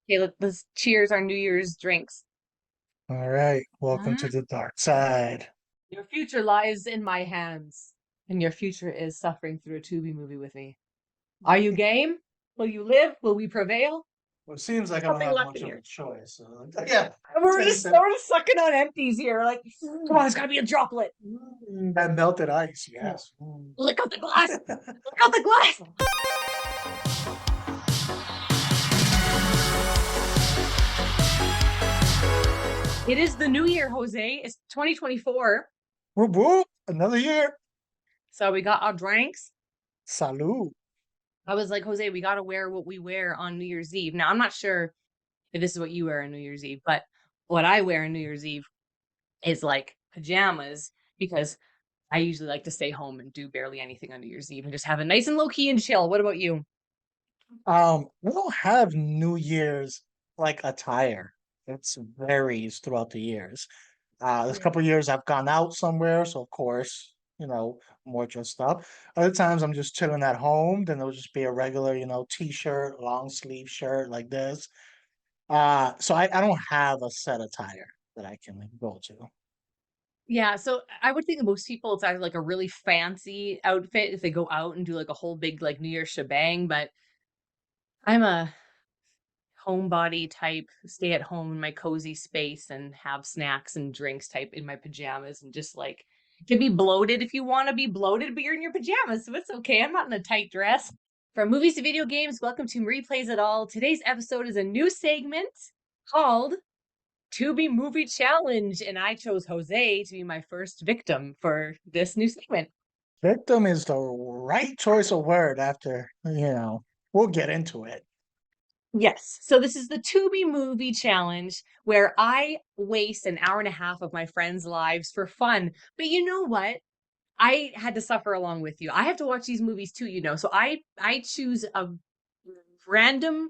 Okay, let's cheers our New Year's drinks. All right, welcome to Mm. the dark side. Your future lies in my hands, and your future is suffering through a Tubi movie with me. Are you game? Will you live? Will we prevail? Well, it seems like I don't Something have left much in of a here. choice. Yeah, And we're take just that. sort of sucking on empties here. Like, come on, there's gotta be a droplet. That melted ice, Mm. yes. Lick out the glass. Lick out the glass. It is the new year, Jose. It's 2024. Whoop, whoop, another year. So we got our drinks. Salud. I was like, Jose, we gotta wear what we wear on New Year's Eve. Now I'm not sure if this is what you wear on New Year's Eve, but what I wear on New Year's Eve is like pajamas because I usually like to stay home and do barely anything on New Year's Eve and just have it nice and low key and chill. What about you? We don't have New Year's like attire. It's varies throughout the years. There's a Yeah. couple years I've gone out somewhere, so of course, more dressed up. Other times I'm just chilling at home, then it'll just be a regular, t-shirt, long sleeve shirt like this. So I don't have a set attire that I can go to. Yeah, so I would think most people it's either like a really fancy outfit if they go out and do like a whole big like New Year's shebang, but I'm a homebody type, stay at home in my cozy space and have snacks and drinks type in my pajamas and just like can be bloated if you want to be bloated, but you're in your pajamas, so it's okay. I'm not in a tight dress. From movies to video games, welcome to Marie Plays It All. Today's episode is a new segment called Tubi Movie Challenge, and I chose Jose to be my first victim for this new segment. Victim is the right choice of word after, we'll get into it. Yes. So this is the Tubi Movie Challenge where I waste an hour and a half of my friends' lives for fun. But you know what? I had to suffer along with you. I have to watch these movies too, So I choose a random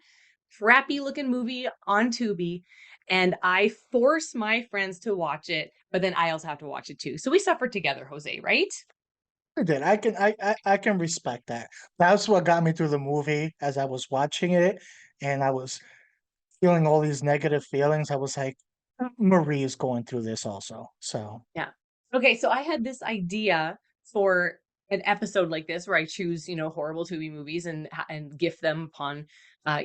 crappy looking movie on Tubi and I force my friends to watch it, but then I also have to watch it too. So we suffer together, Jose, right? I did. I can respect that. That's what got me through the movie as I was watching it, and I was feeling all these negative feelings. I was like, Marie is going through this also. So Yeah. Okay, so I had this idea for an episode like this where I choose, horrible Tubi movies and gift them upon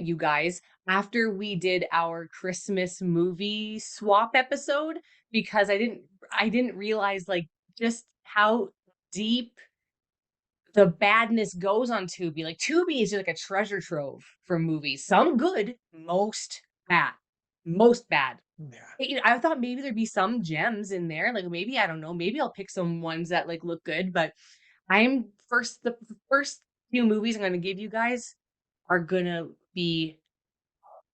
you guys after we did our Christmas movie swap episode because I didn't realize like just how deep the badness goes on Tubi. Like Tubi is just like a treasure trove for movies. Some good, most bad. Most bad. yeah. I thought maybe there'd be some gems in there. Like maybe I don't know. Maybe I'll pick some ones that like look good. But the first few movies I'm gonna give you guys are gonna be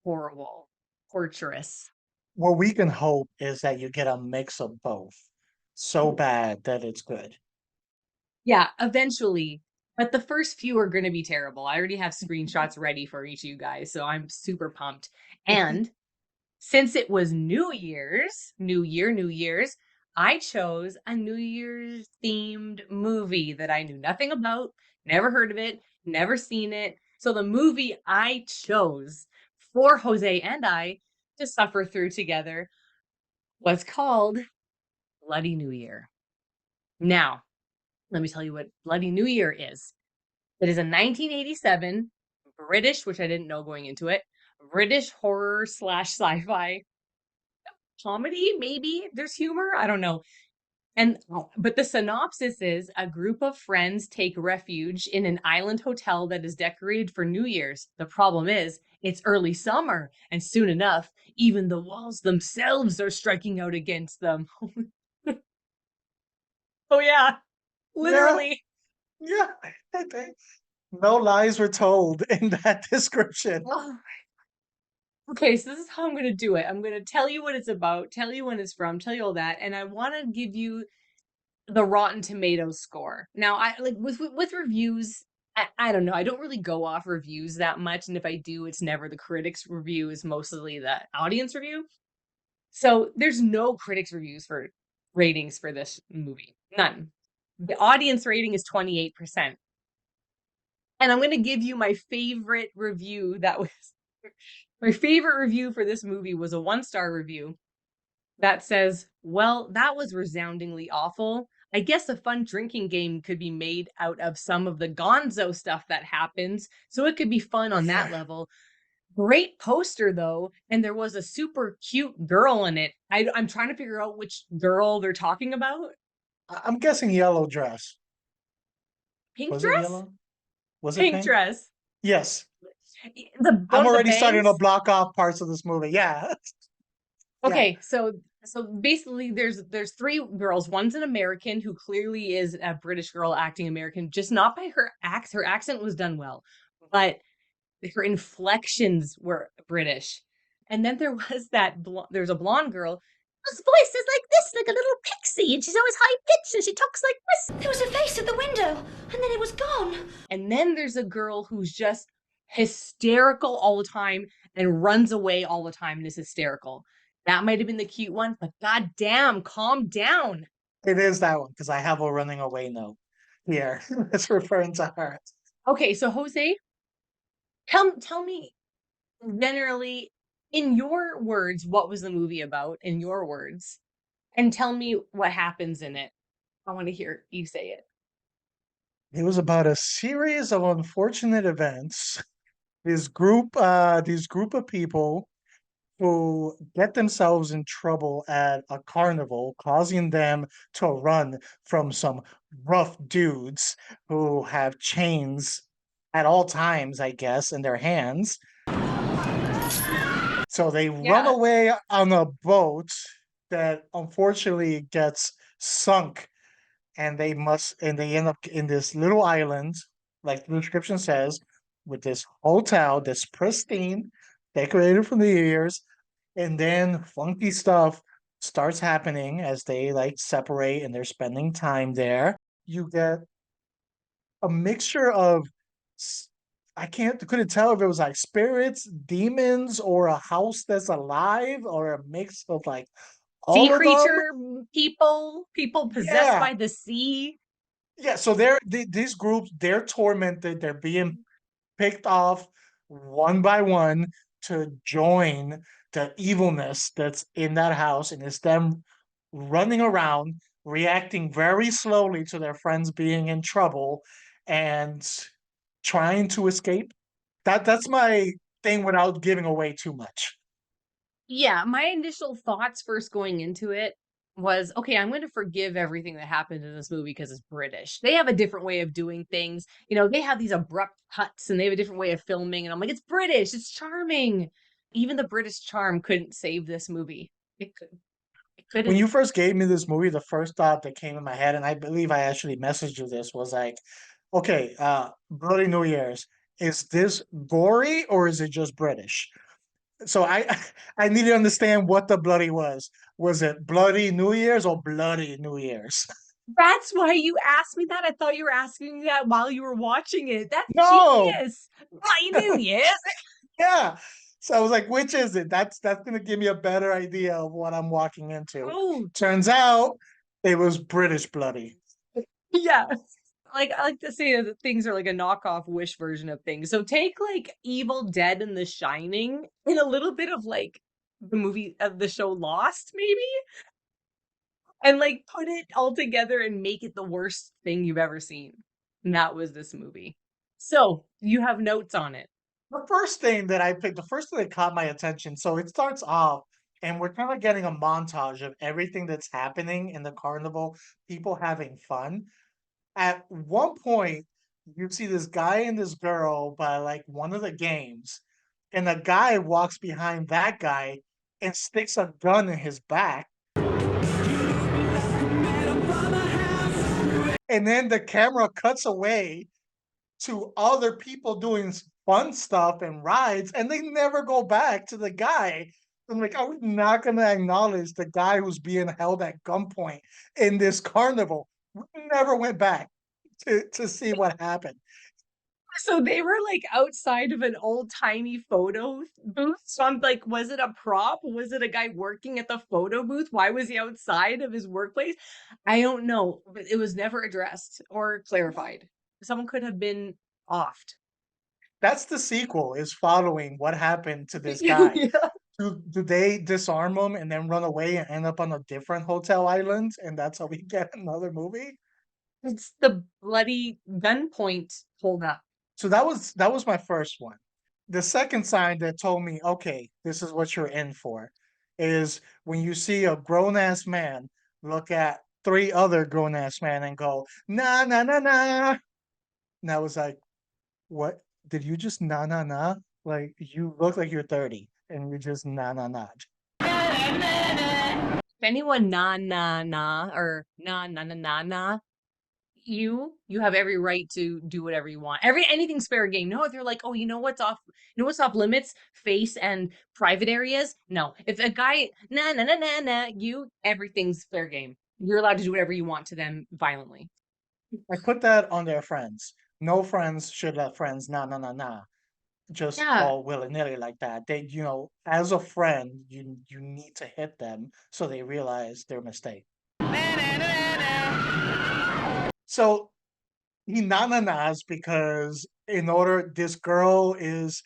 horrible, torturous. What we can hope is that you get a mix of both. So bad that it's good. Yeah, eventually. But the first few are gonna be terrible. I already have screenshots ready for each of you guys, so I'm super pumped. And since it was New Year's, New Year, New Year's, I chose a New Year's themed movie that I knew nothing about, never heard of it, never seen it. So the movie I chose for Jose and I to suffer through together was called Bloody New Year. Now, let me tell you what Bloody New Year is. It is a 1987 British, which I didn't know going into it, British horror slash sci-fi comedy, maybe there's humor, I don't know. And but the synopsis is a group of friends take refuge in an island hotel that is decorated for New Year's. The problem is it's early summer and soon enough even the walls themselves are striking out against them. Oh yeah, Yeah, literally. yeah. No lies were told in that description. Oh. Okay, so this is how I'm going to do it. I'm going to tell you what it's about, tell you when it's from, tell you all that, and I want to give you the Rotten Tomatoes score. Now, I like with reviews. I don't know. I don't really go off reviews that much, and if I do, it's never the critics' review. It's mostly the audience review. So there's no critics' reviews for ratings for this movie. None. The audience rating is 28%. And I'm going to give you my favorite review that was My favorite review for this movie was a 1-star review that says, "Well, that was resoundingly awful. I guess a fun drinking game could be made out of some of the gonzo stuff that happens, so it could be fun on that Yeah, level. Great poster though, and there was a super cute girl in it." I'm trying to figure out which girl they're talking about. I'm guessing yellow dress. Pink Was it dress? yellow? Was it Pink pink? dress. Yes. The I'm one of the already starting to bangs. block off parts of this movie. Yeah. Yeah. Okay, so basically there's three girls. One's an American who clearly is a British girl acting American, just not by her act. Her accent was done well, but her inflections were British. And then there was there's a blonde girl whose voice is like this, like a little pixie, and she's always high pitched and she talks like this. There was a face at the window, and then it was gone. And then there's a girl who's just hysterical all the time and runs away all the time and is hysterical. That might have been the cute one, but goddamn, calm down. It is that one because I have a running away note here. It's referring to her. Okay, so Jose, tell me generally in your words what was the movie about in your words, and tell me what happens in it. I want to hear you say it. It was about a series of unfortunate events. These group of people who get themselves in trouble at a carnival, causing them to run from some rough dudes who have chains at all times, I guess, in their hands. So they run Yeah. away on a boat that unfortunately gets sunk, and they end up in this little island, like the description says, with this hotel that's pristine, decorated from the years, and then funky stuff starts happening as they like separate and they're spending time there. You get a mixture of I couldn't tell if it was like spirits, demons, or a house that's alive, or a mix of like Sea all of them. creature people possessed Yeah. by the sea. Yeah, so these groups, they're tormented, they're being picked off one by one to join the evilness that's in that house, and it's them running around, reacting very slowly to their friends being in trouble and trying to escape. That's my thing without giving away too much. Yeah, my initial thoughts first going into it was, okay, I'm going to forgive everything that happened in this movie because it's British. They have a different way of doing things. You know, they have these abrupt cuts and they have a different way of filming. And I'm like, it's British, it's charming. Even the British charm couldn't save this movie. It When couldn't. you first gave me this movie, the first thought that came in my head, and I believe I actually messaged you this, was like, okay, Bloody New Year's, is this gory or is it just British? So I need to understand what the bloody was. Was it Bloody New Year's or Bloody New Year's? That's why you asked me that. I thought you were asking me that while you were watching it. That's No, genius. Bloody New Year's. yeah. So I was like, which is it? That's gonna give me a better idea of what I'm walking into. Oh, Turns out it was British bloody. yeah. Like I like to say that things are like a knockoff Wish version of things. So take like Evil Dead and The Shining and a little bit of like the movie of the show Lost, maybe, and like put it all together and make it the worst thing you've ever seen. And that was this movie. So you have notes on it. The first thing that I picked, the first thing that caught my attention, so it starts off, and we're kind of getting a montage of everything that's happening in the carnival, people having fun. At one point, you see this guy and this girl by like one of the games, and the guy walks behind that guy and sticks a gun in his back. And then the camera cuts away to other people doing fun stuff and rides, and they never go back to the guy. I'm like, are we not going to acknowledge the guy who's being held at gunpoint in this carnival? We never went back to see what happened. So they were like outside of an old timey photo booth. So I'm like, was it a prop? Was it a guy working at the photo booth? Why was he outside of his workplace? I don't know, but it was never addressed or clarified. Someone could have been offed. That's the sequel, is following what happened to this guy. Yeah. Do they disarm him and then run away and end up on a different hotel island? And that's how we get another movie? It's the bloody gunpoint hold up. So that was my first one. The second sign that told me, okay, this is what you're in for, is when you see a grown ass man look at three other grown ass men and go, nah, nah, nah, nah. And I was like, what? Did you just nah, nah, nah? Like, you look like you're 30 and you're just nah, nah, nah. If anyone nah or nah, you have every right to do whatever you want. Anything's fair game. No, if you're like, oh, what's off limits? Face and private areas. No. If a guy nah, everything's fair game. You're allowed to do whatever you want to them violently. I put that on their friends. No friends should let friends nah, nah, nah, nah. Just Yeah. all willy-nilly like that. They, as a friend, you need to hit them so they realize their mistake. So he na-na-nas because in order this girl is,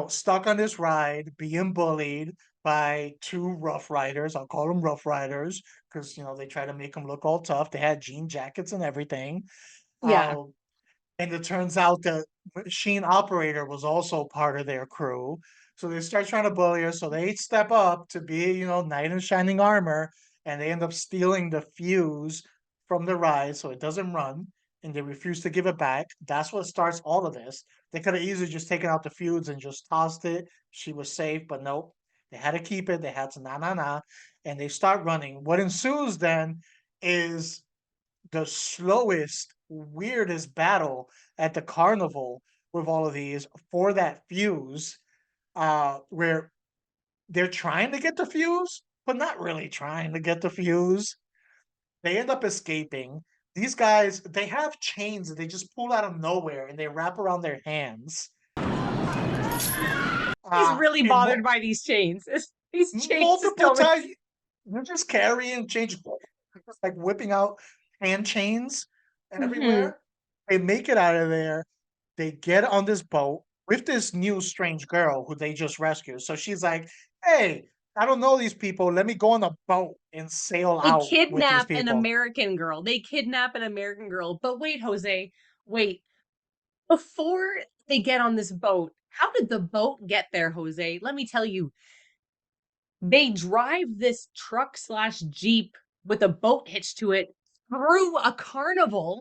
stuck on this ride, being bullied by two rough riders. I'll call them rough riders because they try to make them look all tough. They had jean jackets and everything. Yeah. Um, and it turns out the machine operator was also part of their crew. So they start trying to bully her. So they step up to be, knight in shining armor, and they end up stealing the fuse from the ride so it doesn't run, and they refuse to give it back. That's what starts all of this. They could have easily just taken out the fuse and just tossed it. She was safe, but nope. They had to keep it. They had to na, and they start running. What ensues then is the slowest, weirdest battle at the carnival with all of these for that fuse, where they're trying to get the fuse, but not really trying to get the fuse. They end up escaping. These guys, they have chains that they just pull out of nowhere and they wrap around their hands. He's really In bothered by these chains. These chains just multiple don't make times, they're just carrying chains, just like whipping out hand chains Mhm. everywhere. They make it out of there. They get on this boat with this new strange girl who they just rescued. So she's like, "Hey, I don't know these people. Let me go on a boat and sail They out with these kidnap an people." American girl. They kidnap an American girl. But wait, Jose, wait. Before they get on this boat, how did the boat get there, Jose? Let me tell you. They drive this truck slash Jeep with a boat hitched to it through a carnival.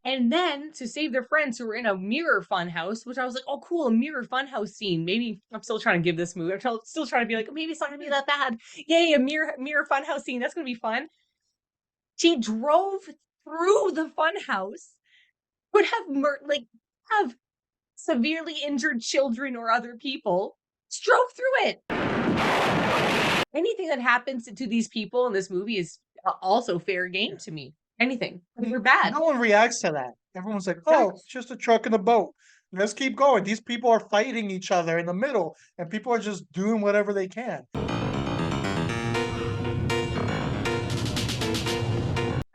And then to save their friends who were in a mirror fun house, which I was like, oh, cool, a mirror fun house scene. Maybe I'm still trying to give this movie. Still trying to be like, maybe it's not gonna be that bad. Yay, a mirror fun house scene. That's gonna be fun. She drove through the fun house, would have severely injured children or other people. Just drove through it. Anything that happens to these people in this movie is also fair game to me. Anything. They're bad. No one reacts to that. Everyone's like, "Oh, it's just a truck and a boat. Let's keep going." These people are fighting each other in the middle, and people are just doing whatever they can.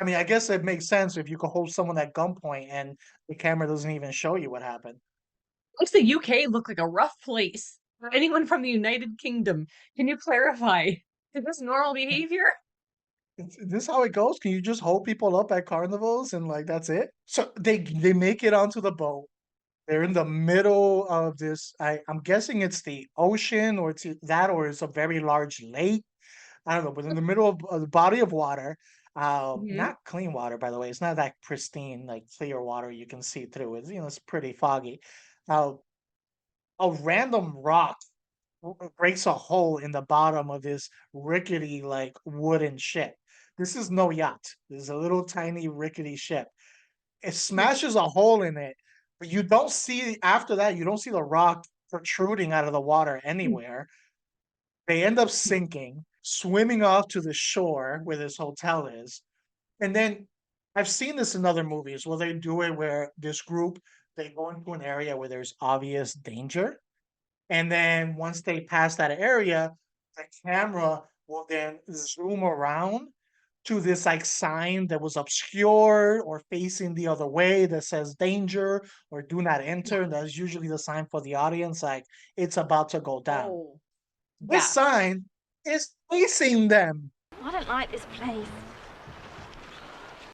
I mean, I guess it makes sense if you could hold someone at gunpoint and the camera doesn't even show you what happened. Makes the UK look like a rough place. For anyone from the United Kingdom, can you clarify? Is this normal behavior? Is this how it goes? Can you just hold people up at carnivals and like that's it? So they make it onto the boat. They're in the middle of this. I'm guessing it's the ocean or or it's a very large lake. I don't know, but in the middle of the body of water, Mhm. not clean water, by the way. It's not that pristine, like clear water you can see through. It's pretty foggy. Uh, a random rock breaks a hole in the bottom of this rickety, like wooden ship. This is no yacht. This is a little tiny rickety ship. It smashes a hole in it, but you don't see after that. You don't see the rock protruding out of the water anywhere. They end up sinking, swimming off to the shore where this hotel is. And then I've seen this in other movies where they do it where this group they go into an area where there's obvious danger. And then once they pass that area, the camera will then zoom around to this like sign that was obscured or facing the other way that says danger or do not enter. And that's usually the sign for the audience, like it's about to go down. Oh, This yeah. sign is facing them. I don't like this place.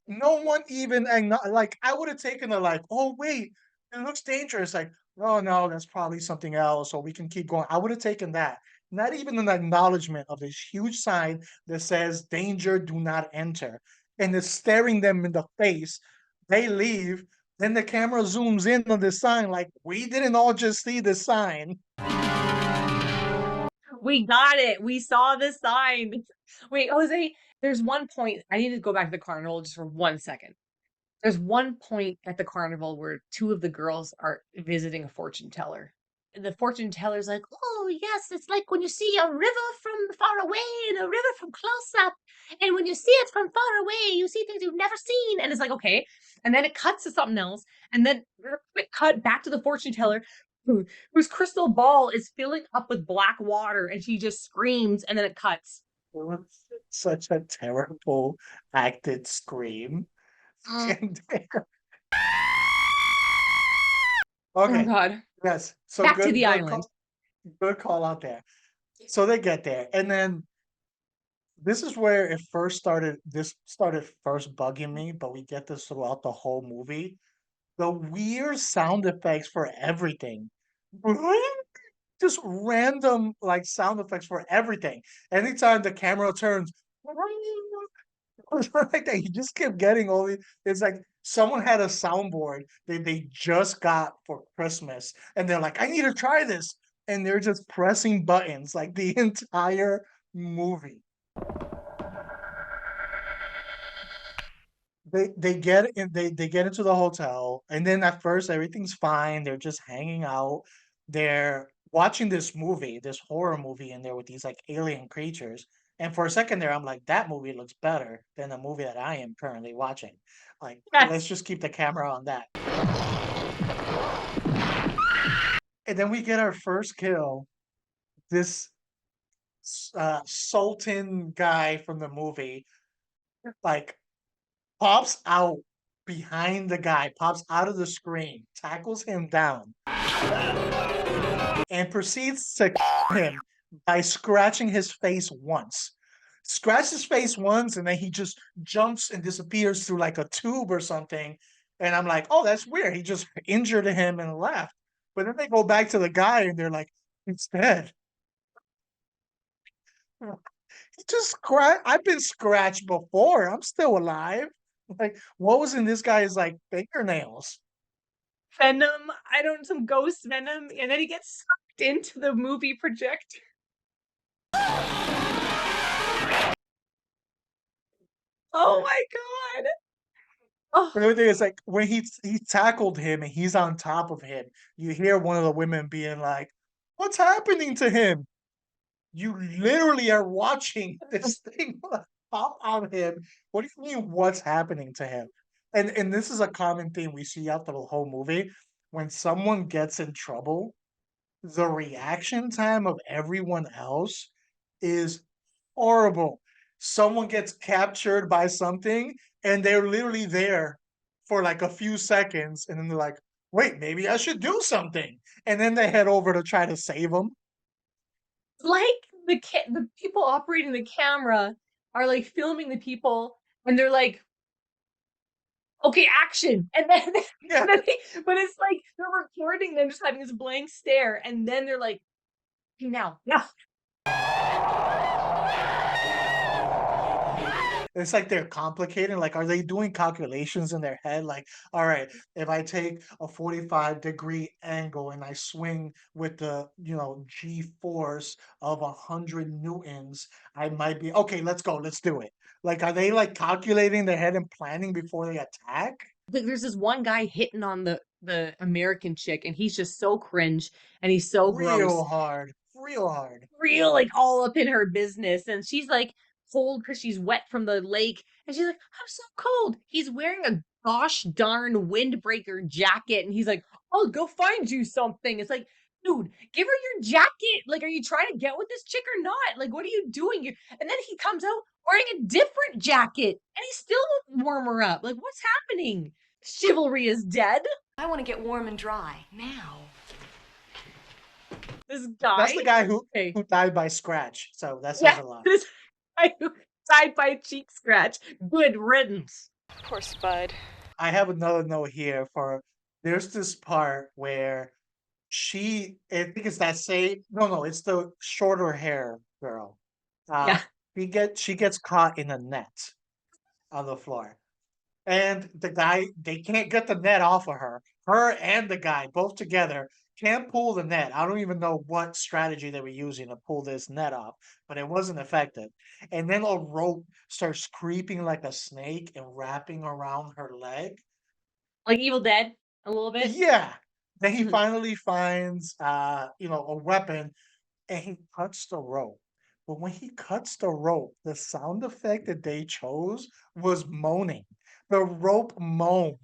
No one even like I would have taken it like, oh wait, it looks dangerous. Like, oh no, that's probably something else, or we can keep going. I would have taken that. Not even an acknowledgement of this huge sign that says danger, do not enter. And it's staring them in the face. They leave. Then the camera zooms in on this sign, like, we didn't all just see the sign. We got it. We saw the sign. Wait, Jose, there's one point. I need to go back to the carnival just for 1 second. There's one point at the carnival where two of the girls are visiting a fortune teller. The fortune teller's like, oh, yes, it's like when you see a river from far away and a river from close up. And when you see it from far away, you see things you've never seen. And it's like, okay. And then it cuts to something else. And then quick cut back to the fortune teller whose crystal ball is filling up with black water. And she just screams and then it cuts. Such a terrible acted scream. Oh Okay. God. Yes. So Back to the good island. good call out there. So they get there, and then this is where it first started. This started first bugging me, but we get this throughout the whole movie. The weird sound effects for everything. Just random like sound effects for everything. Anytime the camera turns, like that, you just kept getting all these. It's like someone had a soundboard they just got for Christmas, and they're like, I need to try this. And they're just pressing buttons like the entire movie. They get in they get into the hotel, and then at first everything's fine. They're just hanging out. They're watching this movie, this horror movie in there with these like alien creatures. And for a second there, I'm like, that movie looks better than the movie that I am currently watching. Like, let's Yes. just keep the camera on that. And then we get our first kill. This Sultan guy from the movie, like, pops out behind the guy, pops out of the screen, tackles him down, and proceeds to kill him by scratching his face once. Scratch his face once, and then he just jumps and disappears through like a tube or something. And I'm like, oh, that's weird. He just injured him and left. But then they go back to the guy and they're like, he's dead. He just scratched. I've been scratched before. I'm still alive. Like, what was in this guy's like fingernails? Venom. I don't some ghost venom. And then he gets sucked into the movie projector. Oh my God. Oh, But the thing is, like, when he tackled him and he's on top of him, you hear one of the women being like, "What's happening to him?" You literally are watching this thing pop on him. What do you mean, what's happening to him? And this is a common theme we see out the whole movie. When someone gets in trouble, the reaction time of everyone else is horrible. Someone gets captured by something and they're literally there for like a few seconds, and then they're like, wait, maybe I should do something. And then they head over to try to save them. like the people operating the camera are like filming the people and they're like, okay, action. And then, Yeah. but it's like they're recording them just having this blank stare. And then they're like, now. It's like they're complicated. Like, are they doing calculations in their head? Like, all right, if I take a 45-degree angle and I swing with the, G force of 100 Newtons, I might be okay. Let's go. Let's do it. Like, are they like calculating their head and planning before they attack? There's this one guy hitting on the American chick, and he's just so cringe and he's so gross. Real hard. Real like all up in her business. And she's like cold because she's wet from the lake. And she's like, I'm so cold. He's wearing a gosh darn windbreaker jacket. And he's like, I'll go find you something. It's like, dude, give her your jacket. Like, are you trying to get with this chick or not? Like, what are you doing? And then he comes out wearing a different jacket, and he still won't warm her up. Like, what's happening? Chivalry is dead. I want to get warm and dry now. This That's guy. the guy who Okay. died by scratch. So that says Yeah, a lot. this guy who died by a cheek scratch. Good riddance. Poor Spud. I have another note here for there's this part where I think it's that same no, it's the shorter hair girl. Uh Yeah. she gets caught in a net on the floor. And they can't get the net off of her. Her and the guy both together can't pull the net. I don't even know what strategy they were using to pull this net off, but it wasn't effective. And then a rope starts creeping like a snake and wrapping around her leg. Like Evil Dead, a little bit. Yeah. Then he Mhm. finally finds a weapon and he cuts the rope. But when he cuts the rope, the sound effect that they chose was moaning. The rope moaned.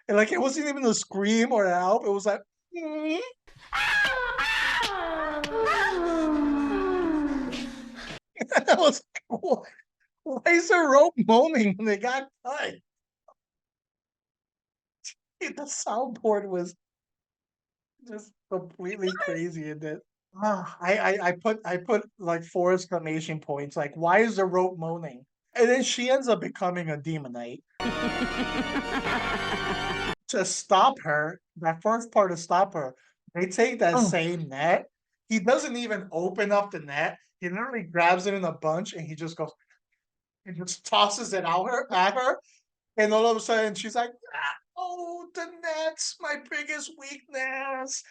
And like it wasn't even a scream or a help. It was like "Mm." I was like, why is the rope moaning when they got cut? The soundboard was just completely crazy in it. I put like 4 exclamation points. Like, why is the rope moaning? And then she ends up becoming a demonite. To stop her, that first part to stop her, they take that Oh, same net. He doesn't even open up the net. He literally grabs it in a bunch and he just tosses it at her. And all of a sudden she's like, "Ah, oh, the net's my biggest weakness."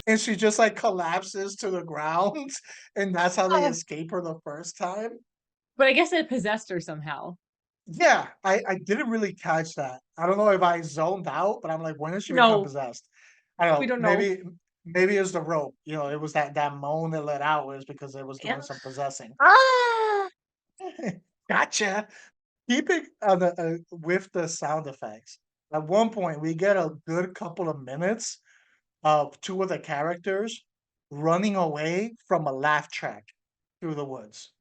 And she just like collapses to the ground. And that's how they oh. escape her the first time. But I guess it possessed her somehow. Yeah, I didn't really catch that. I don't know if I zoned out, but I'm like, when did she become No, possessed? I don't we know. don't know. Maybe it's the rope. It was that moan that let out was because it was Yeah. doing some possessing. Ah! Gotcha. Keeping on with the sound effects. At one point, we get a good couple of minutes of two of the characters running away from a laugh track through the woods.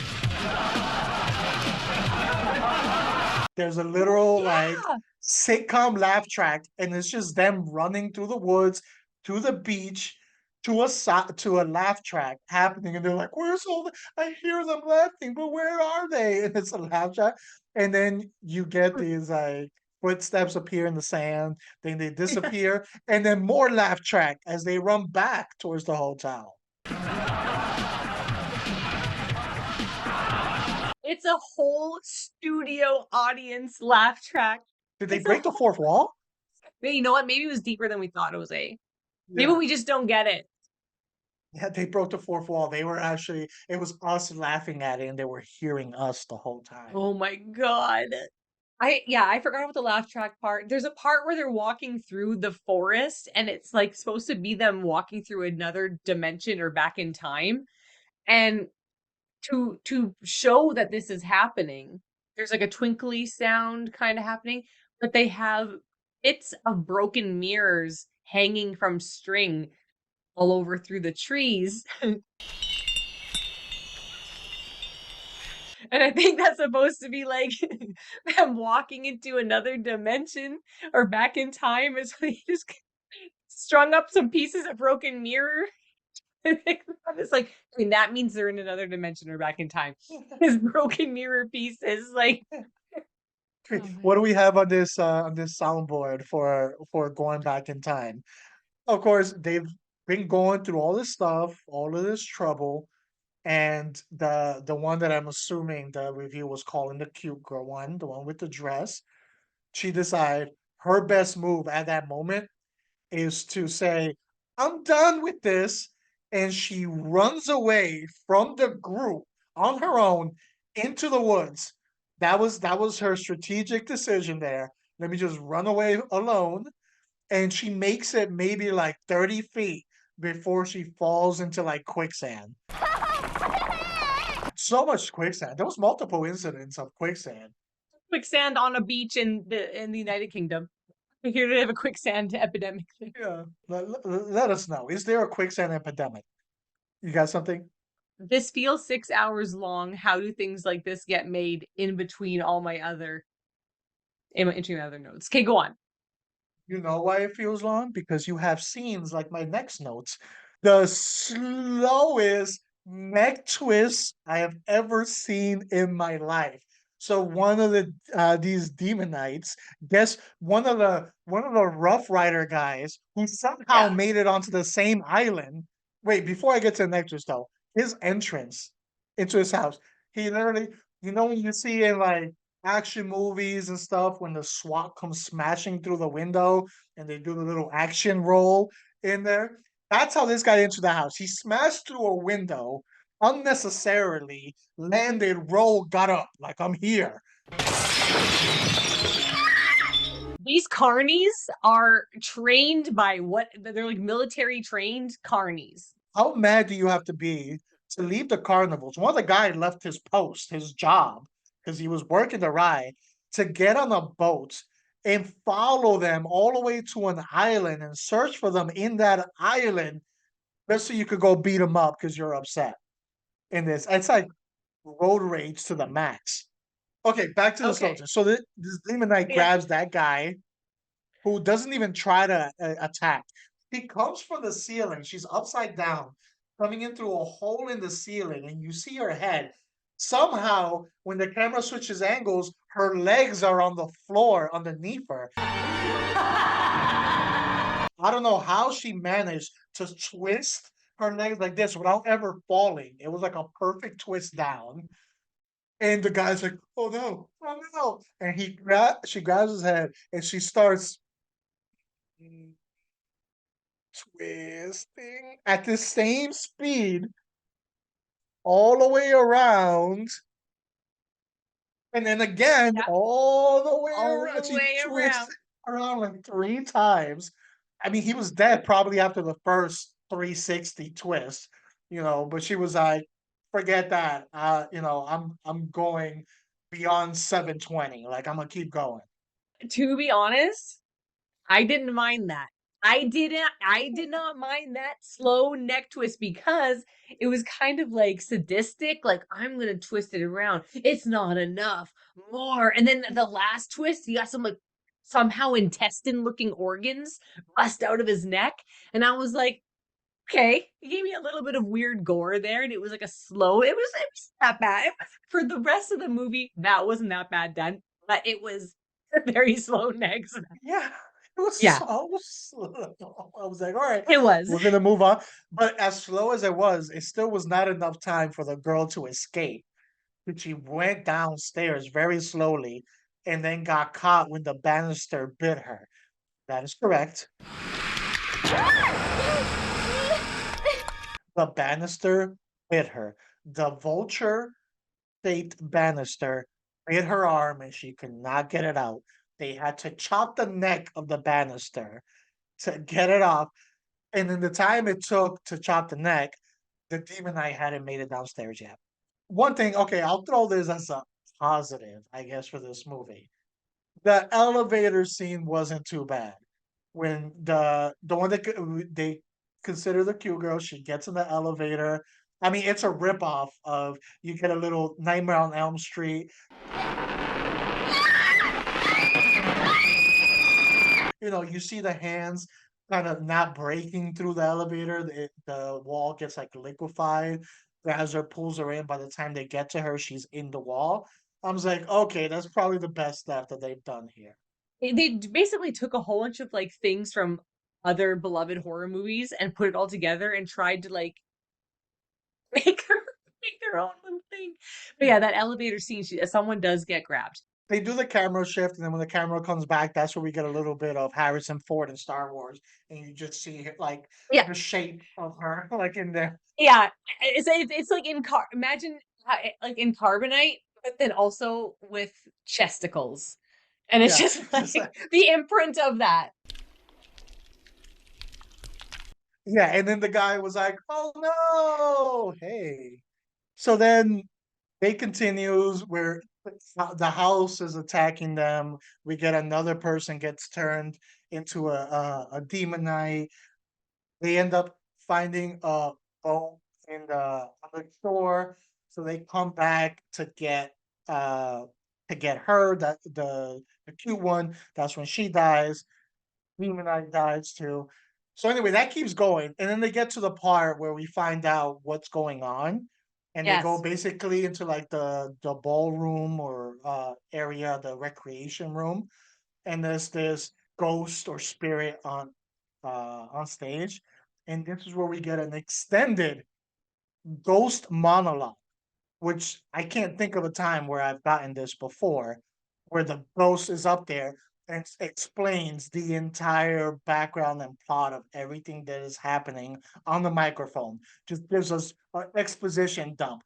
There's a literal like Yeah. sitcom laugh track, and it's just them running through the woods to the beach to a laugh track happening, and they're like, "Where's all the? I hear them laughing, but where are they?" And it's a laugh track, and then you get these like footsteps appear in the sand, then they disappear, and then more laugh track as they run back towards the hotel. It's a whole studio audience laugh track. Did they It's a break the whole. fourth wall? But you know what? Maybe it was deeper than we thought it was. Maybe Yeah. we just don't get it. Yeah, they broke the fourth wall. It was us laughing at it and they were hearing us the whole time. Oh my god. I forgot about the laugh track part. There's a part where they're walking through the forest and it's like supposed to be them walking through another dimension or back in time. And to show that this is happening, there's like a twinkly sound kind of happening, but they have bits of broken mirrors hanging from string all over through the trees. And I think that's supposed to be like them walking into another dimension or back in time. Is they just strung up some pieces of broken mirror. It's like, I mean, that means they're in another dimension or back in time. His broken mirror pieces, like, oh What do man. we have on this soundboard for going back in time? Of course, they've been going through all this stuff, all of this trouble, and the one that I'm assuming the review was calling the cute girl one, the one with the dress, she decided her best move at that moment is to say, "I'm done with this," and she runs away from the group on her own into the woods. That was her strategic decision there. Let me just run away alone, and she makes it maybe like 30 feet before she falls into like quicksand. So much quicksand. There was multiple incidents of quicksand. Quicksand on a beach in the United Kingdom. Here to have a quicksand epidemic. Yeah. Let us know. Is there a quicksand epidemic? You got something? this feels 6 hours long. How do things like this get made in between all my other notes? Okay, go on. You know why it feels long? Because you have scenes like my next notes. The slowest neck twist I have ever seen in my life. So one of these demonites, guess one of the Rough Rider guys who somehow Yeah. made it onto the same island. Wait, before I get to the neck twist though, his entrance into his house, he literally, when you see in like action movies and stuff when the SWAT comes smashing through the window and they do the little action roll in there. That's how this guy entered the house. He smashed through a window unnecessarily, landed, rolled, got up, like I'm here. These carnies are trained by what? They're like military trained carnies. How mad do you have to be to leave the carnivals? One of the guys left his post, his job, because he was working the ride, to get on a boat and follow them all the way to an island and search for them in that island just so you could go beat them up because you're upset in this. It's like road rage to the max. Okay, back to the Okay. soldier. So this demon knight Yeah. grabs that guy who doesn't even try to attack. He comes from the ceiling. She's upside down, coming in through a hole in the ceiling, and you see her head. Somehow, when the camera switches angles, her legs are on the floor underneath her. I don't know how she managed to twist her legs like this without ever falling. It was like a perfect twist down. And the guy's like, "Oh no, oh no!" And she grabs his head and she starts twisting at the same speed all the way around. And then again, Yeah. all the way All around. the She way around. twists around like 3 times. I mean, he was dead probably after the first 360 twist, but she was like, forget that. I'm going beyond 720. Like I'm gonna keep going. To be honest, I didn't mind that. I did not mind that slow neck twist because it was kind of like sadistic, like I'm gonna twist it around. It's not enough. More. And then the last twist, you got some like somehow intestine looking organs bust out of his neck. And I was like, okay, he gave me a little bit of weird gore there, and it was like a slow, it was not that bad. For the rest of the movie, that wasn't that bad done, but it was very slow next. Yeah, it was Yeah, so slow. I was like, all right, it was. we're gonna move on. But as slow as it still was not enough time for the girl to escape. But she went downstairs very slowly and then got caught when the banister bit her. That is correct. The banister bit her. The vulture shaped banister bit her arm and she could not get it out. They had to chop the neck of the banister to get it off. And in the time it took to chop the neck, the demon knight hadn't made it downstairs yet. One thing, okay, I'll throw this as a positive, I guess, for this movie. The elevator scene wasn't too bad. When the one that they consider the cute girl, she gets in the elevator. I mean, it's a ripoff of you get a little Nightmare on Elm Street. You see the hands kind of not breaking through the elevator. The wall gets like liquefied. Grabs her, pulls her in. By the time they get to her, she's in the wall. I was like, okay, that's probably the best stuff that they've done here. They basically took a whole bunch of like things from other beloved horror movies and put it all together and tried to like make her make their own little thing. But yeah, that elevator scene, someone does get grabbed. They do the camera shift, and then when the camera comes back, that's where we get a little bit of Harrison Ford in Star Wars, and you just see like Yeah, the shape of her, like in there. yeah. It's like imagine like in Carbonite, but then also with chesticles, and it's Yeah, just just like the imprint of that. yeah. And then the guy was like, "Oh no, hey." So then they continues where the house is attacking them. We get another person gets turned into a demon knight. They end up finding a bone in the on the shore. So they come back uh to get her, that the cute one. That's when she dies. Demon Knight dies too. So anyway, that keeps going, and then they get to the part where we find out what's going on, and they go Yes. basically into like the ballroom or area, the recreation room, and there's this ghost or spirit on stage, and this is where we get an extended ghost monologue, which I can't think of a time where I've gotten this before, where the ghost is up there and explains the entire background and plot of everything that is happening on the microphone. Just gives us an exposition dump.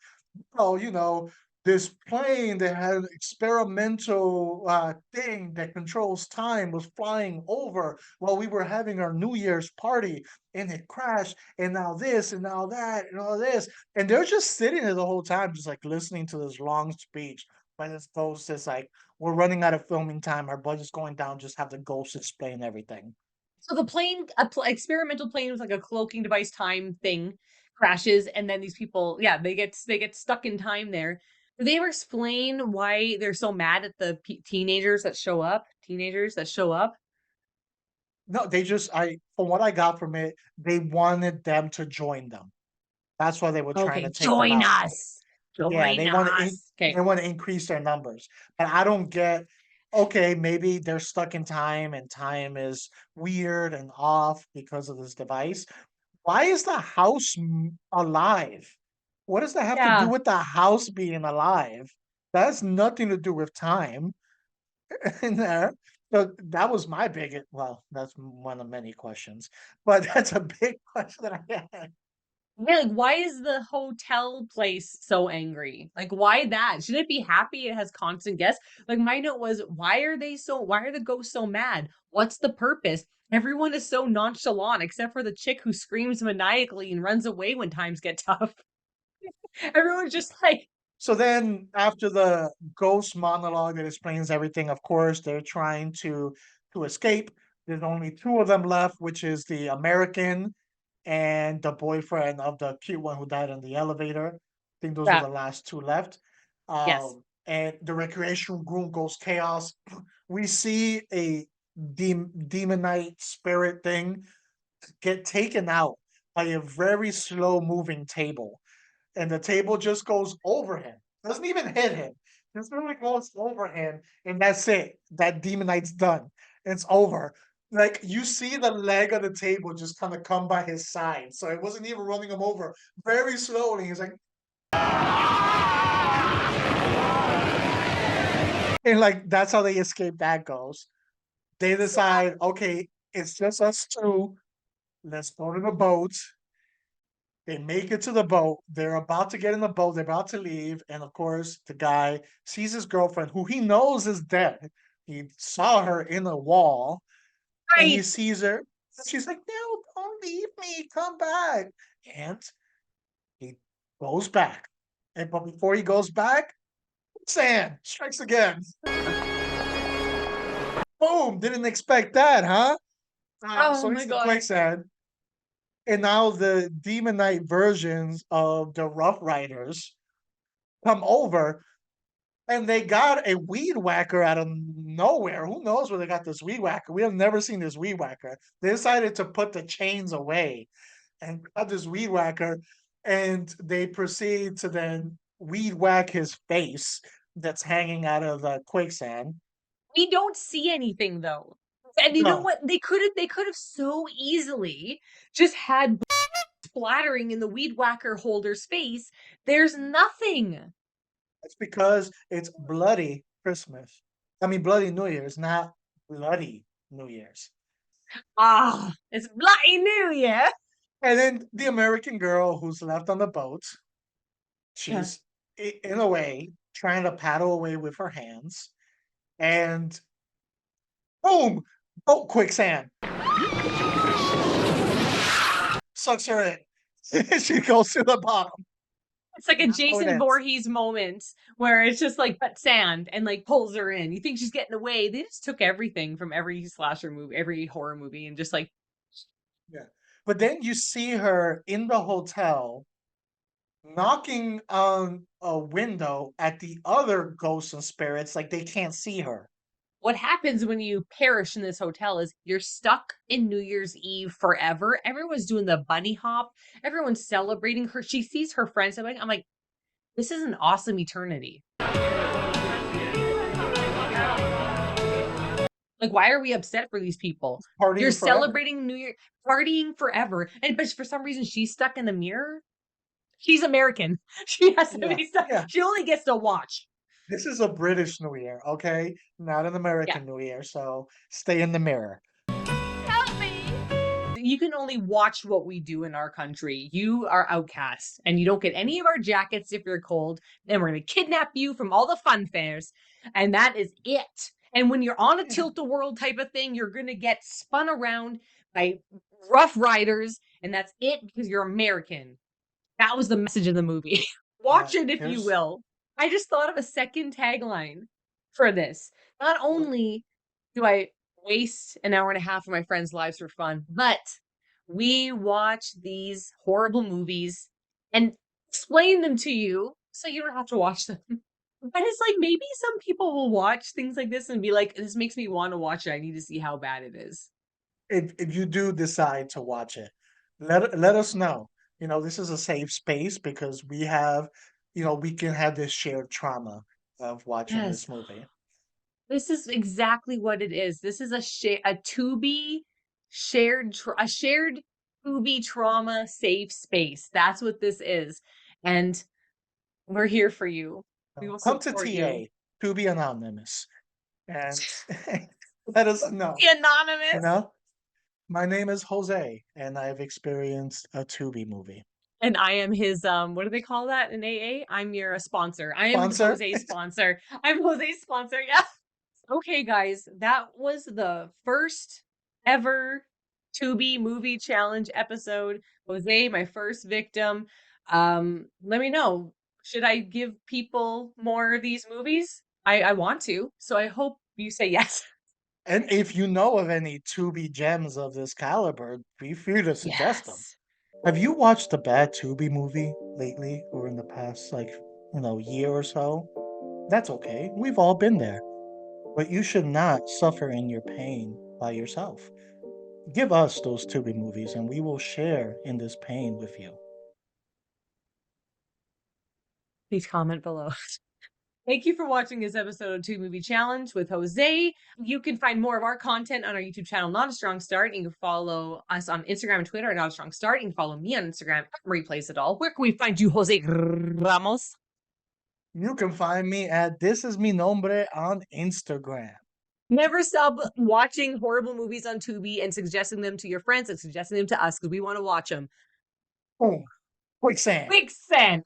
Oh, this plane that had an experimental thing that controls time was flying over while we were having our New Year's party, and it crashed, and now this, and now that, and all this. And they're just sitting there the whole time, just like listening to this long speech. But this ghost is like, we're running out of filming time. Our budget's going down. Just have the ghost explain everything. So the plane, experimental plane with like a cloaking device time thing, crashes, and then these people, yeah, they get stuck in time there. Do they ever explain why they're so mad at the teenagers that show up? Teenagers that show up. No, from what I got from it, they wanted them to join them. That's why they were trying Okay, to take them join out. us. Yeah, Join they us. want to increase their numbers. But I don't get, okay, maybe they're stuck in time and time is weird and off because of this device. Why is the house alive? What does that have to do Yeah. with the house being alive? That has nothing to do with time in there. So that was my well, that's one of many questions, but that's a big question that I had. Yeah, like why is the hotel place so angry? Like why that? Shouldn't it be happy it has constant guests? Like my note was, why are the ghosts so mad? What's the purpose? Everyone is so nonchalant except for the chick who screams maniacally and runs away when times get tough. Everyone's just like, So then, after the ghost monologue that explains everything, of course, they're trying to escape. There's only two of them left, which is the American and the boyfriend of the cute one who died in the elevator. I think those were yeah, the last two left. yes. And the recreation room goes chaos. We see a demonite spirit thing get taken out by a very slow moving table, and the table just goes over him. Doesn't even hit him. Just really goes over him, and that's it. That demonite's done. It's over. Like you see the leg of the table just kind of come by his side. So it wasn't even running him over. Very slowly. He's like, and like that's how they escape that goes. They decide, okay, it's just us two. Let's go to the boat. They make it to the boat. They're about to get in the boat. They're about to leave. And of course, the guy sees his girlfriend, who he knows is dead. He saw her in a wall and he Right. sees her. She's like, no, don't leave me. Come back. And he goes back. But before he goes back, sand strikes again. Boom. Didn't expect that, huh? Oh So my it's the god. quicksand. And now the Demon Knight versions of the Rough Riders come over, and they got a weed whacker out of nowhere. Who knows where they got this weed whacker? We have never seen this weed whacker. They decided to put the chains away and got this weed whacker, and they proceed to then weed whack his face that's hanging out of the quicksand. We don't see anything though. And you know No, what? They could have so easily just had splattering in the weed whacker holder's face. There's nothing. it's because it's bloody Christmas. I mean, bloody New Year's, not bloody New Year's. Ah, it's bloody New Year. And then the American girl who's left on the boat, Yeah. she's in a way trying to paddle away with her hands, and boom, boat quicksand sucks her in. She goes to the bottom. It's like a That's how it Jason ends. Voorhees moment where it's just like but sand and like pulls her in. You think she's getting away. They just took everything from every slasher movie, every horror movie, and just like Yeah. But then you see her in the hotel knocking on a window at the other ghosts and spirits like they can't see her. What happens when you perish in this hotel is you're stuck in New Year's Eve forever. Everyone's doing the bunny hop. Everyone's celebrating her. She sees her friends. I'm like, this is an awesome eternity. Like, why are we upset for these people? Partying You're forever. celebrating New Year, partying forever. But for some reason, she's stuck in the mirror. She's American. She has to Yeah, be stuck. yeah. She only gets to watch. This is a British New Year, okay? Not an Yeah. American New Year, so stay in the mirror. Help me! You can only watch what we do in our country. You are outcast, and you don't get any of our jackets if you're cold. And we're going to kidnap you from all the fun fairs. And that is it. And when you're on a tilt-a-whirl type of thing, you're going to get spun around by rough riders. And that's it because you're American. That was the message of the movie. Watch it if you Here's will. I just thought of a second tagline for this. Not only do I waste an hour and a half of my friends' lives for fun, but we watch these horrible movies and explain them to you so you don't have to watch them. But it's like maybe some people will watch things like this and be like, this makes me want to watch it. I need to see how bad it is. if you do decide to watch it, let us know. You know, this is a safe space because we have, you know, we can have this shared trauma of watching Yes. this movie. This is exactly what it is. This is a Tubi a shared Tubi trauma safe space. That's what this is. And we're here for you. We will Come to support TA you. to be anonymous and let us know. Be anonymous. You know, my name is Jose, and I've experienced a Tubi movie. And I am his what do they call that in AA? I'm your sponsor. I am Sponsor? Jose's sponsor. I'm Jose's sponsor. Yeah. Okay, guys, that was the first ever Tubi movie challenge episode. Jose, my first victim. Let me know. Should I give people more of these movies? I want to, so I hope you say yes. And if you know of any Tubi gems of this caliber, be free to suggest them. Yes. Have you watched a bad Tubi movie lately or in the past, like, year or so? That's okay. We've all been there. But you should not suffer in your pain by yourself. Give us those Tubi movies and we will share in this pain with you. Please comment below. Thank you for watching this episode of Tubi Movie Challenge with Jose. You can find more of our content on our YouTube channel, Not a Strong Start. You can follow us on Instagram and Twitter at Not a Strong Start. You can follow me on Instagram at Replays It All. Where can we find you, Jose Ramos? You can find me at This Is Mi Nombre on Instagram. Never stop watching horrible movies on Tubi and suggesting them to your friends and suggesting them to us because we want to watch them. Boom. Quicksand. Quicksand.